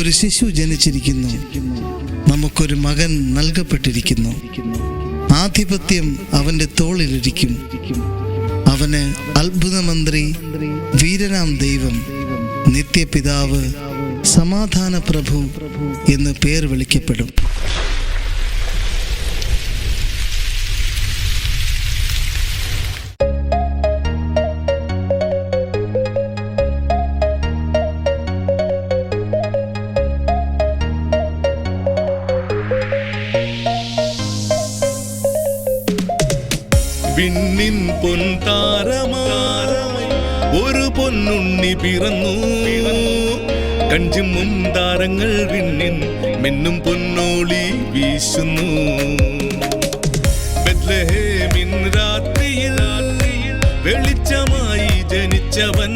നമുക്കൊരു ശിശു ജനിച്ചിരിക്കുന്നു, നമുക്കൊരു മകൻ നൽകപ്പെട്ടിരിക്കുന്നു. ആധിപത്യം അവൻ്റെ തോളിലിരിക്കും. അവന് അത്ഭുതമന്ത്രി, വീരനാം ദൈവം, നിത്യപിതാവ്, സമാധാന പ്രഭു എന്ന് പേർ വിളിക്കപ്പെടും. വിണ്ണിൻ പൊൻതാരമായി ഒരു പൊന്നുണ്ണി പിറന്നു. കഞ്ചും താരങ്ങൾ വിണ്ണിൻ മിന്നും പൊന്നോളി വീശുന്നു. ബെത്ലഹേമിൻ രാത്രിയിൽ വെളിച്ചമായി ജനിച്ചവൻ,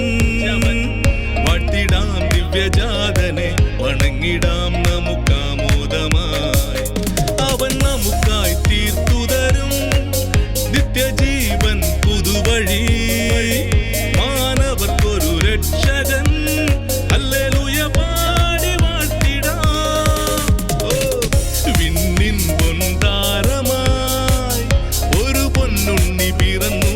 വാട്ടിടാം ദിവ്യജാതനെ, വണങ്ങിടാം നമുക്കാമോദമായി. അവൻ നമുക്കായി തീർത്തു തരും നിത്യജീവൻ പുതുവഴി, മാനവർക്കൊരു രക്ഷകൻ. ഹല്ലേലൂയ പാടി വാഴ്ത്തിടാം. വിണ്ണിൻ പൊൻതാരമായി ഒരു പൊന്നുണ്ണി പിറന്നു.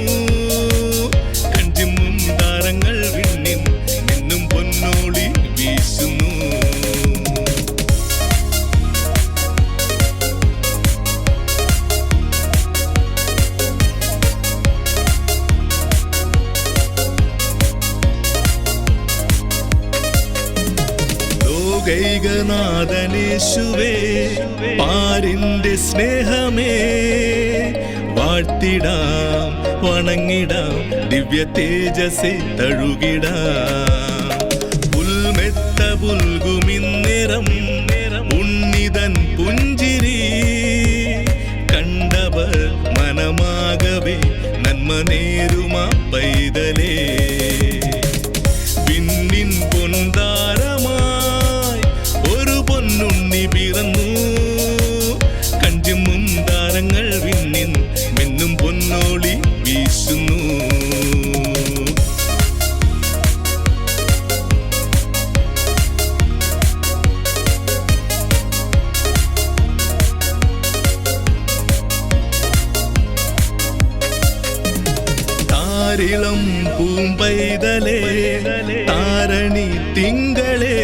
കഞ്ചും താരങ്ങൾ വിണ്ണിൻ മിന്നും പൊന്നോളി വീശുന്നു. ലോകൈകനാഥനേശുവേ, പാരിന്റെ സ്നേഹമേ, വാഴ്ത്തിടാം വണങ്ങിടാം ദിവ്യ തേജസെ തഴുകിടാം. പുൽമെത്ത പുൽകുമിന്നേരം ഉണ്ണിതൻ പുഞ്ചിരി കണ്ടവർ മനമാകവേ നന്മ നേരുമാ പൈതലേ. വിണ്ണിൻ പൊൻതാരമായി ഒരു പൊന്നുണ്ണി പിറന്നു. കഞ്ചും താരങ്ങൾ വിണ്ണിൻ മിന്നും പൊന്നോളി വീശുന്നു. താരിളം പൂമ്പൈതലേ, താരണി തിങ്കളേ,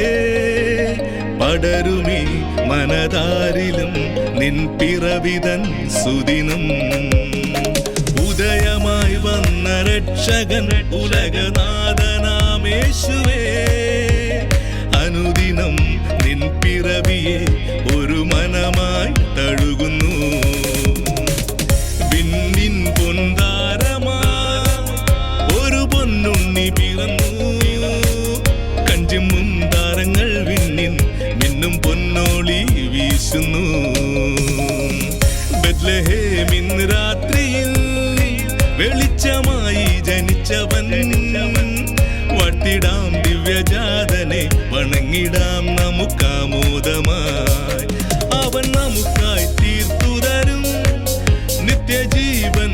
പടരുമീ മനതാരിലും നിൻ പിറവിതൻ സുദിനം. ഉദയമായി വന്ന രക്ഷകൻ ഉലകനാഥനാമേശുവേ, അനുദിനം നിൻ പിറവിയെ ഒരു മനമായി തഴുകുന്നു. വിണ്ണിൻ പൊൻതാരമായി ഒരു പൊന്നുണ്ണി പിറന്നു. കഞ്ചും താരങ്ങൾ വിണ്ണിൻ മിന്നും പൊന്നോളി വീശുന്നു. ബെത്ലഹേമിൻ രാത്രിയിൽ വെളിച്ചമായി ജനിച്ചവൻ, വാഴ്ത്തിടാം ദിവ്യജാതനെ, വണങ്ങിടാം നമുക്കാമോദമായി. അവൻ നമുക്കായി തീർത്തു തരും നിത്യജീവൻ